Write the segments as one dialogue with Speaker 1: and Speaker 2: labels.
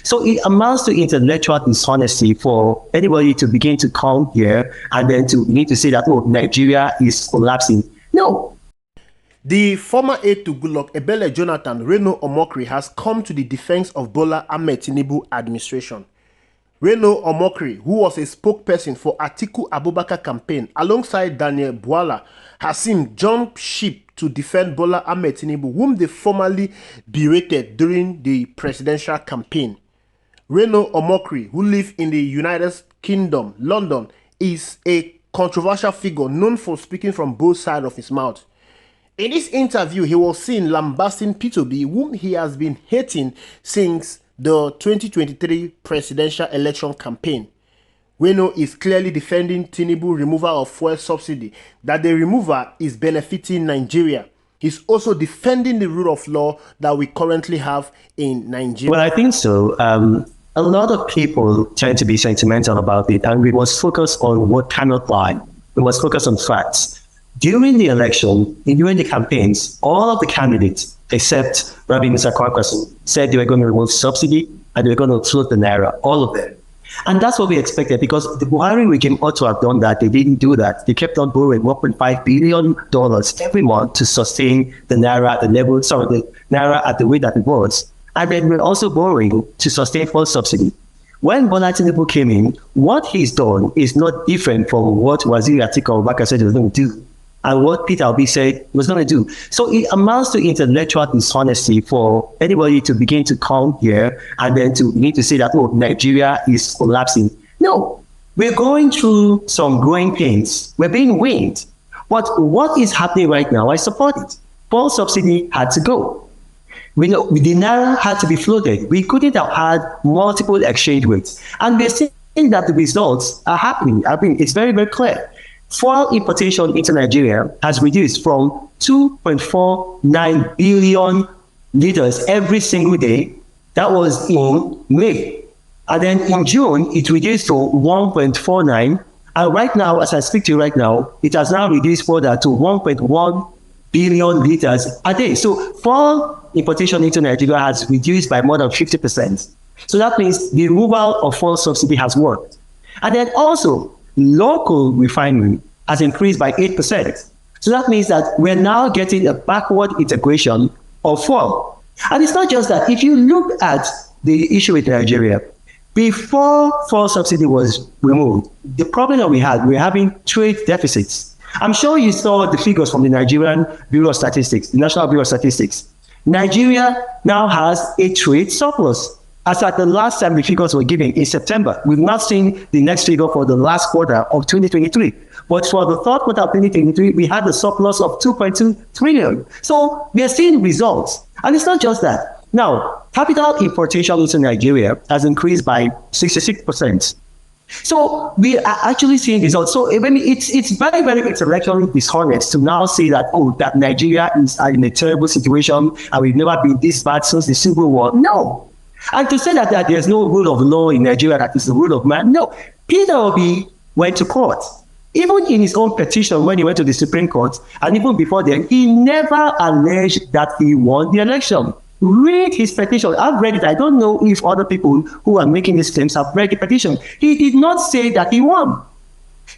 Speaker 1: So it amounts to intellectual dishonesty for anybody to begin to come here and then to need to say that, oh, Nigeria is collapsing. No.
Speaker 2: The former aide to Goodluck Ebele Jonathan, Reno Omokri, has come to the defense of Bola Ahmed Tinubu administration. Reno Omokri, who was a spokesperson for Atiku Abubakar campaign alongside Daniel Bwala, has seen jump ship to defend Bola Ahmed Tinubu, whom they formally berated during the presidential campaign. Reno Omokri, who lives in the United Kingdom, London, is a controversial figure known for speaking from both sides of his mouth. In this interview, he was seen lambasting P2B, whom he has been hating since the 2023 presidential election campaign. Reno is clearly defending Tinubu removal of fuel subsidy, that the removal is benefiting Nigeria. He's also defending the rule of law that we currently have in Nigeria.
Speaker 1: Well, I think so. A lot of people tend to be sentimental about it, and we must focus on what cannot lie. We must focus on facts. During the election, during the campaigns, all of the candidates, except Rabbi Mr. Kwankwaso, said they were going to remove subsidy and they were going to float the naira, all of them. And that's what we expected, because the Buhari regime ought to have done that. They didn't do that. They kept on borrowing $1.5 billion every month to sustain the naira at the level, the naira at the way that it was. And then we're also borrowing to sustain fuel subsidy. When Bola Tinubu came in, what he's done is not different from what Waziri Atiku Abubakar said he was going to do, and what Peter Obi said he was going to do. So it amounts to intellectual dishonesty for anybody to begin to come here and then to need to say that, oh, Nigeria is collapsing. No, we're going through some growing pains. We're being weaned. But what is happening right now, I support it. Fuel subsidy had to go. We know the naira had to be floated. We couldn't have had multiple exchange rates. And we're seeing that the results are happening. I mean, it's very, very clear. Fuel importation into Nigeria has reduced from 2.49 billion liters every single day. That was in May. And then in June, it reduced to 1.49. And right now, as I speak to you right now, it has now reduced further to 1.1 billion liters a day. So fuel importation into Nigeria has reduced by more than 50%. So that means the removal of fuel subsidy has worked. And then also, local refinery has increased by 8%. So that means that we're now getting a backward integration of fuel. And it's not just that. If you look at the issue with Nigeria, before fuel subsidy was removed, the problem that we're having trade deficits. I'm sure you saw the figures from the Nigerian Bureau of Statistics, the National Bureau of Statistics. Nigeria now has a trade surplus. As at the last time the figures were given in September, we've not seen the next figure for the last quarter of 2023. But for the third quarter of 2023, we had a surplus of 2.2 trillion. So we are seeing results. And it's not just that. Now, capital importation into Nigeria has increased by 66%. So we are actually seeing results. So I mean, it's very, very intellectually dishonest to now say that, oh, that Nigeria is in a terrible situation and we've never been this bad since the Civil War. No. And to say that there's no rule of law in Nigeria, that is the rule of man. No. Peter Obi went to court. Even in his own petition, when he went to the Supreme Court, and even before then, he never alleged that he won the election. Read his petition. I've read it. I don't know if other people who are making these claims have read the petition. He did not say that he won.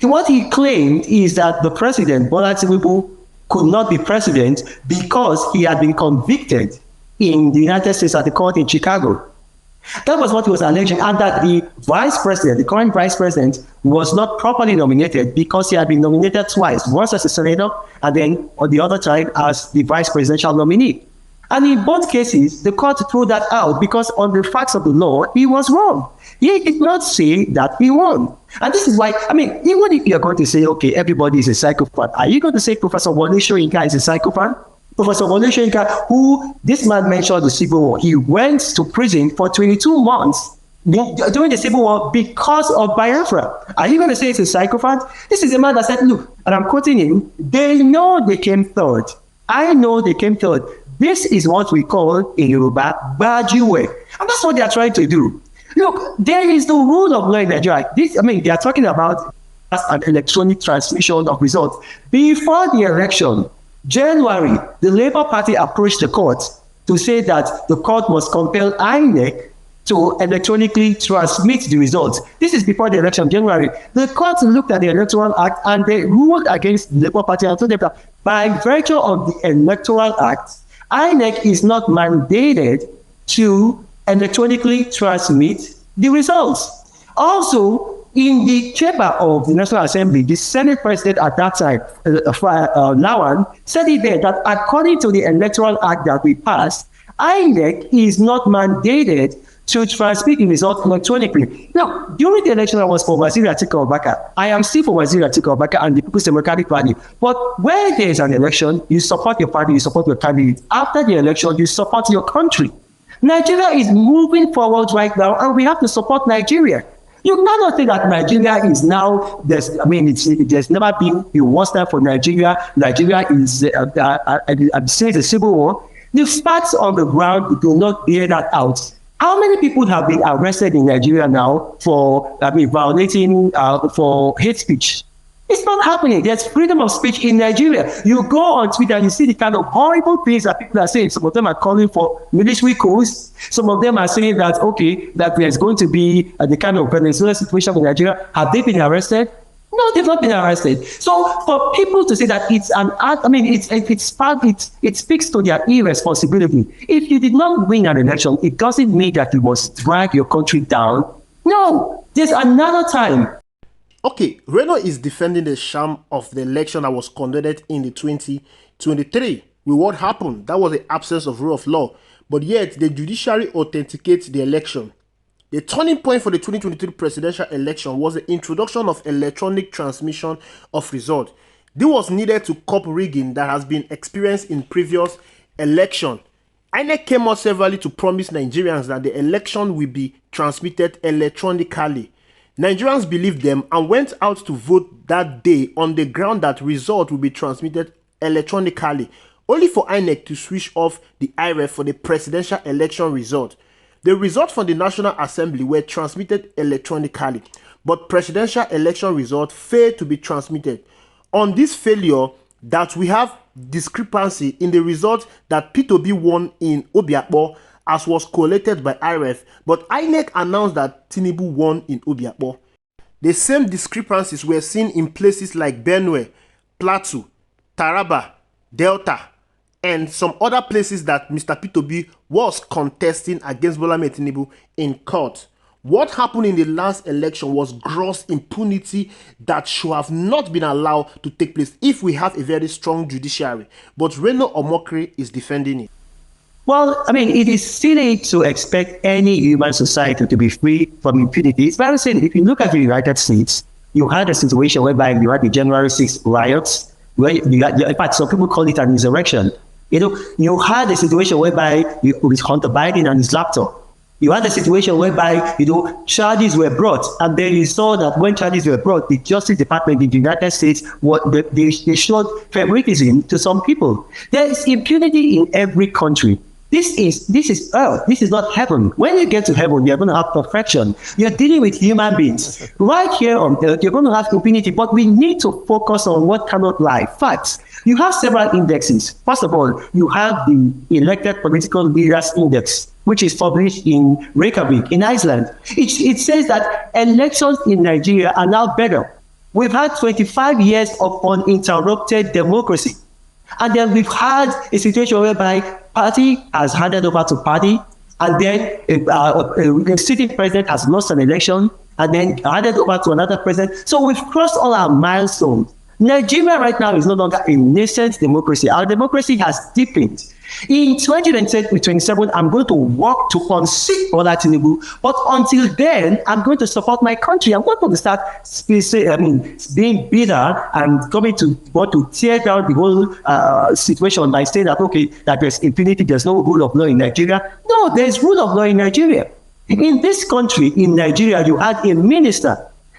Speaker 1: What he claimed is that the president, Bola Tinubu, could not be president because he had been convicted in the United States at the court in Chicago. That was what he was alleging, and that the vice president, the current vice president, was not properly nominated because he had been nominated twice, once as a senator and then on the other time as the vice presidential nominee. And in both cases, the court threw that out because on the facts of the law, he was wrong. He did not say that he won. And this is why, I mean, even if you're going to say, okay, everybody is a psychopath, are you going to say Professor Wole Soyinka is a psychopath? Professor Wole Soyinka, who this man mentioned the Civil War, he went to prison for 22 months during the Civil War because of Biafra. Are you going to say it's a psychopath? This is a man that said, look, and I'm quoting him, they know they came third. I know they came third. This is what we call in Yoruba, Bajiwe. And that's what they are trying to do. Look, there is no rule of law in Nigeria. They are talking about an electronic transmission of results. Before the election, January, the Labour Party approached the court to say that the court must compel INEC to electronically transmit the results. This is before the election, January. The court looked at the Electoral Act and they ruled against the Labour Party and told them that by virtue of the Electoral Act, INEC is not mandated to electronically transmit the results. Also, in the chamber of the National Assembly, the Senate President at that time, Lawan, said it there that according to the Electoral Act that we passed, INEC is not mandated to transmit the result electronically. Now, during the election, I was for Waziri Atiku Abubakar. I am still for Waziri Atiku Abubakar and the People's Democratic Party. But where there is an election, you support your party, you support your candidate. After the election, you support your country. Nigeria is moving forward right now, and we have to support Nigeria. You cannot say that Nigeria is now, there's never been a worse time for Nigeria. Nigeria is, I'm saying, a civil war. The facts on the ground do not bear that out. How many people have been arrested in Nigeria now for, violating, for hate speech? It's not happening. There's freedom of speech in Nigeria. You go on Twitter and you see the kind of horrible things that people are saying. Some of them are calling for military coups. Some of them are saying that, okay, that there's going to be the kind of Venezuela situation in Nigeria. Have they been arrested? No, they've not been arrested. So for people to say that it's an act, it speaks to their irresponsibility. If you did not win an election, it doesn't mean that you must drag your country down. No, there's another time.
Speaker 2: Okay, Reno is defending the sham of the election that was conducted in the 2023. With what happened, that was the absence of rule of law. But yet, the judiciary authenticates the election. The turning point for the 2023 presidential election was the introduction of electronic transmission of results. This was needed to curb rigging that has been experienced in previous elections. INEC came out severally to promise Nigerians that the election will be transmitted electronically. Nigerians believed them and went out to vote that day on the ground that result will be transmitted electronically, only for INEC to switch off the IREF for the presidential election result. The results from the National Assembly were transmitted electronically, but presidential election results failed to be transmitted. On this failure, that we have discrepancy in the result that P2B won in Obiakpo, as was collated by IREF, but INEC announced that Tinubu won in Obiakpo. The same discrepancies were seen in places like Benue, Plateau, Taraba, Delta, and some other places that Mr. P2B was contesting against Bola Ahmed Tinubu in court. What happened in the last election was gross impunity that should have not been allowed to take place if we have a very strong judiciary. But Reno Omokri is defending it.
Speaker 1: Well, it is silly to expect any human society to be free from impunity. It's very silly. If you look at the United States, you had a situation whereby you had the January 6th riots, where in fact, some people call it an insurrection. You had a situation whereby with Hunter Biden and his laptop. You had a situation whereby, charges were brought, and then you saw that when charges were brought, the Justice Department in the United States, they showed favoritism to some people. There is impunity in every country. This is earth. This is not heaven. When you get to heaven, you're going to have perfection. You're dealing with human beings. Right here on earth, you're going to have impunity, but we need to focus on what cannot lie. Facts. You have several indexes. First of all, you have the Elected Political Leaders Index, which is published in Reykjavik, in Iceland. It says that elections in Nigeria are now better. We've had 25 years of uninterrupted democracy. And then we've had a situation whereby party has handed over to party, and then a sitting president has lost an election, and then handed over to another president. So we've crossed all our milestones. Nigeria right now is no longer a nascent democracy. Our democracy has deepened. In 2027, I'm going to work to unseat Bola Tinubu, but until then, I'm going to support my country. I'm not going to start being bitter and coming to want to tear down the whole situation by saying that, okay, that there's impunity, there's no rule of law in Nigeria. No, there's rule of law in Nigeria. In this country, in Nigeria, you had a minister.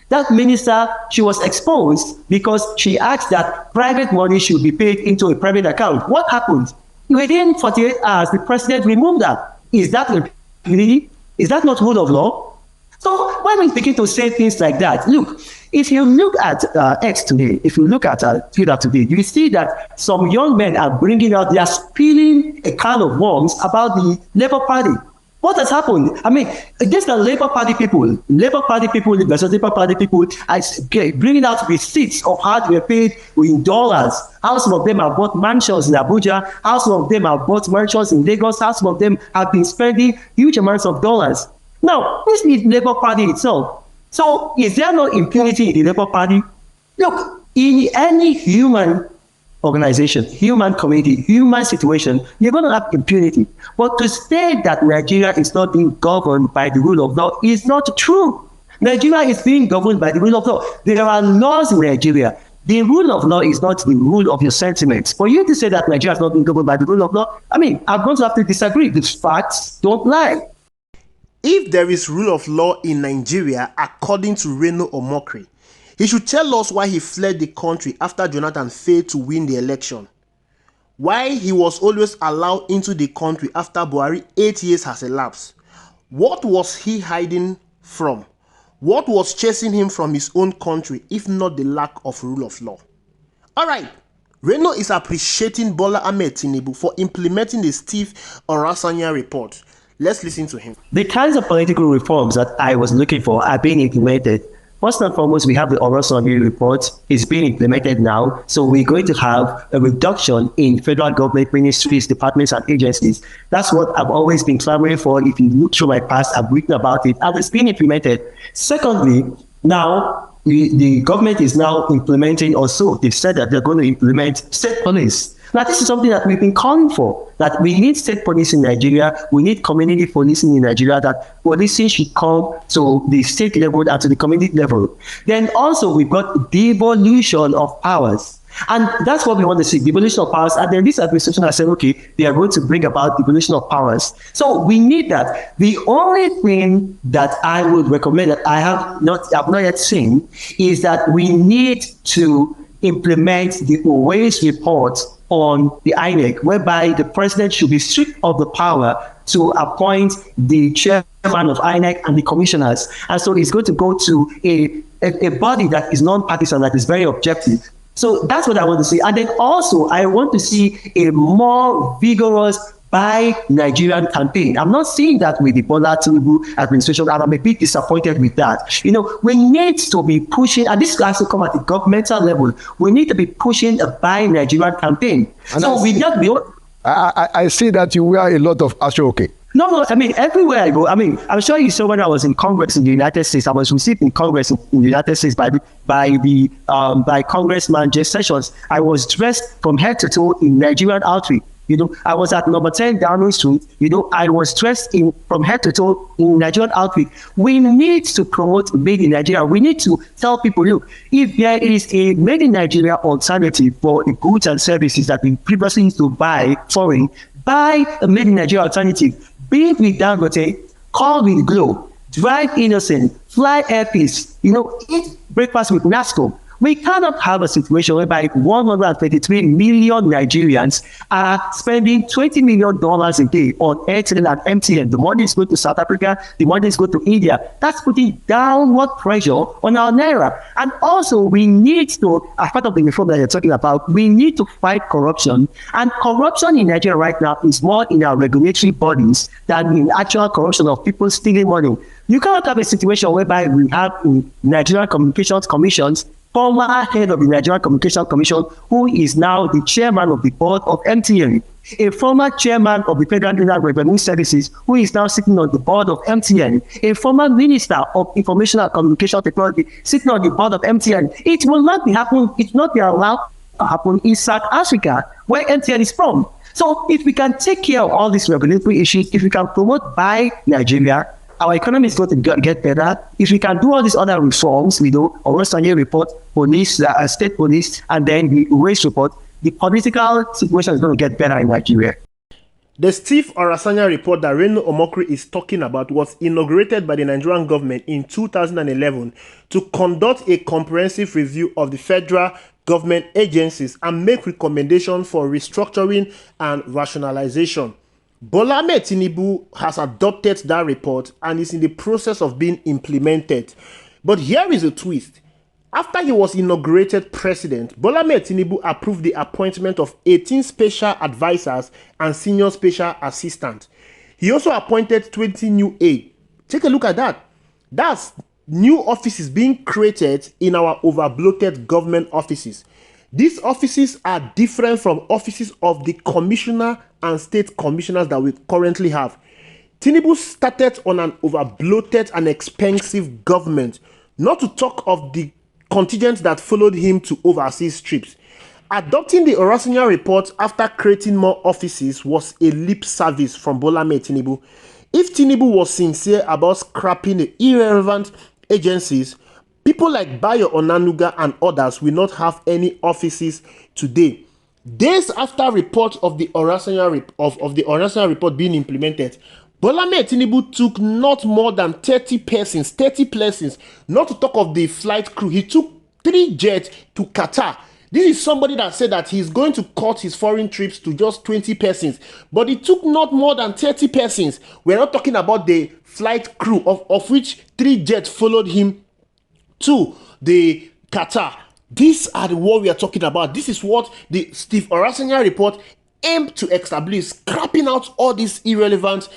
Speaker 1: That minister, she was exposed because she asked that private money should be paid into a private account. What happened? Within 48 hours, the president removed that. Is that impunity? Is that not rule of law? So when we begin to say things like that, look, if you look at X today, if you look at Twitter today, you see that some young men are bringing out, they are spilling a can of worms about the Labour Party. What has happened? I mean, against the Labour Party people, versus Labour Party people, bringing out receipts of how they were paid in dollars. How some of them have bought mansions in Abuja, how some of them have bought mansions in Lagos, how some of them have been spending huge amounts of dollars. Now, this is Labour Party itself. So, is there no impunity in the Labour Party? Look, in any human organization, human community, human situation, you're going to have impunity. But to say that Nigeria is not being governed by the rule of law is not true. Nigeria is being governed by the rule of law. There are laws in Nigeria. The rule of law is not the rule of your sentiments. For you to say that Nigeria is not being governed by the rule of law, I mean, I'm going to have to disagree. The facts don't lie.
Speaker 2: If there is rule of law in Nigeria, according to Reno Omokri, he should tell us why he fled the country after Jonathan failed to win the election. Why he was always allowed into the country after Buhari 8 years has elapsed. What was he hiding from? What was chasing him from his own country, if not the lack of rule of law? Alright, Reno is appreciating Bola Ahmed Tinubu for implementing the Steve Orasanya report. Let's listen to him.
Speaker 1: The kinds of political reforms that I was looking for are being implemented. First and foremost, we have the Orasanya report. It's being implemented now. So we're going to have a reduction in federal government ministries, departments, and agencies. That's what I've always been clamoring for. If you look through my past, I've written about it, and it's being implemented. Secondly, now the government is now implementing, also they've said that they're going to implement state police. Now, this is something that we've been calling for, that we need state police in Nigeria, we need community policing in Nigeria, that policing should come to the state level and to the community level. Then also, we've got devolution of powers. And that's what we want to see, devolution of powers. And then this administration has said, okay, they are going to bring about devolution of powers. So we need that. The only thing that I would recommend that I've not yet seen is that we need to implement the Oways report on the INEC, whereby the president should be stripped of the power to appoint the chairman of INEC and the commissioners. And so it's going to go to a body that is non-partisan, that is very objective. So that's what I want to see. And then also, I want to see a more vigorous Buy Nigerian campaign. I'm not seeing that with the Bola Tinubu administration, and I'm a bit disappointed with that. You know, we need to be pushing, and this has to come at the governmental level. We need to be pushing a Buy Nigerian campaign. And so we just be.
Speaker 3: I see that you wear a lot of ashoke.
Speaker 1: No, I mean, everywhere I go, I mean, I'm sure you saw when I was in Congress in the United States, I was received in Congress in the United States by Congressman Jay Sessions. I was dressed from head to toe in Nigerian outfit. You know, I was at number 10 Downing Street. You know, I was dressed from head to toe in Nigerian outfit. We need to promote Made in Nigeria. We need to tell people, look, if there is a Made in Nigeria alternative for the goods and services that we previously used to buy foreign, buy a Made in Nigeria alternative. Be it with Dangote, call with Glow, drive Innocent, fly Airpeace, you know, eat breakfast with NASCO. We cannot have a situation whereby 133 million Nigerians are spending $20 million a day on Airtel and MTN. The money is going to South Africa, the money is going to India. That's putting downward pressure on our Naira. And also, we need to, as part of the reform that you're talking about, we need to fight corruption. And corruption in Nigeria right now is more in our regulatory bodies than in actual corruption of people stealing money. You cannot have a situation whereby we have Nigerian Communications Commissions, former head of the Nigerian Communications Commission, who is now the chairman of the board of MTN, a former chairman of the Federal Inland Revenue Services, who is now sitting on the board of MTN, a former minister of Information and Communication Technology, sitting on the board of MTN. It will not be happening. It will not be allowed to happen in South Africa, where MTN is from. So if we can take care of all these regulatory issues, if we can promote Buy Nigeria, our economy is going to get better. If we can do all these other reforms, we do, Orasanya report, police, state police, and then the race report, the political situation is going to get better in Nigeria.
Speaker 2: The Steve Orasanya report that Reno Omokri is talking about was inaugurated by the Nigerian government in 2011 to conduct a comprehensive review of the federal government agencies and make recommendations for restructuring and rationalization. Bola Ahmed Tinubu has adopted that report and is in the process of being implemented. But here is a twist. After he was inaugurated president, Bola Ahmed Tinubu approved the appointment of 18 special advisors and senior special assistants. He also appointed 20 new aides. Take a look at that. That's new offices being created in our over-bloated government offices. These offices are different from offices of the commissioner and state commissioners that we currently have. Tinubu started on an over-bloated and expensive government, not to talk of the contingent that followed him to overseas trips. Adopting the Orasanya report after creating more offices was a lip service from Bola Ahmed Tinubu. If Tinubu was sincere about scrapping the irrelevant agencies, people like Bayo Onanuga and others will not have any offices today. Days after report of the Orasanya report being implemented, Bola Ahmed Tinubu took not more than 30 persons, not to talk of the flight crew. He took 3 jets to Qatar. This is somebody that said that he's going to cut his foreign trips to just 20 persons, but it took not more than 30 persons. We're not talking about the flight crew, of which 3 jets followed him to the Qatar. These are the what we are talking about. This is what the Steve Orasanya report aimed to establish, scrapping out all these irrelevant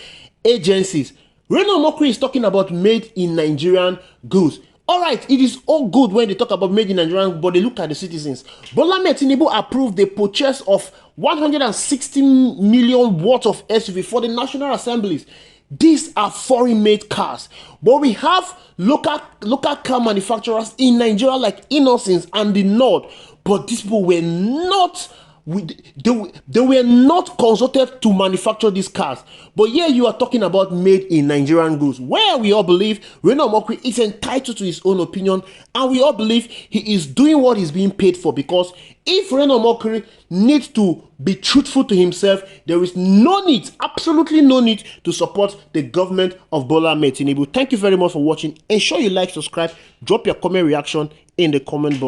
Speaker 2: agencies. Reno Omokri is talking about made in Nigerian goods. All right, it is all good when they talk about made in Nigerian, but they look at the citizens. Bola Ahmed Tinubu approved the purchase of 160 million worth of SUV for the National Assemblies. These are foreign-made cars, but we have local car manufacturers in Nigeria like Innocence and the North, but these people were not. They were not consulted to manufacture these cars. But here you are talking about made in Nigerian goods, where we all believe Reno Omokri is entitled to his own opinion, and we all believe he is doing what he's being paid for, because if Reno Omokri needs to be truthful to himself, there is no need, absolutely no need, to support the government of Bola Ahmed Tinubu. Thank you very much for watching. Ensure you like, subscribe, drop your comment reaction in the comment box.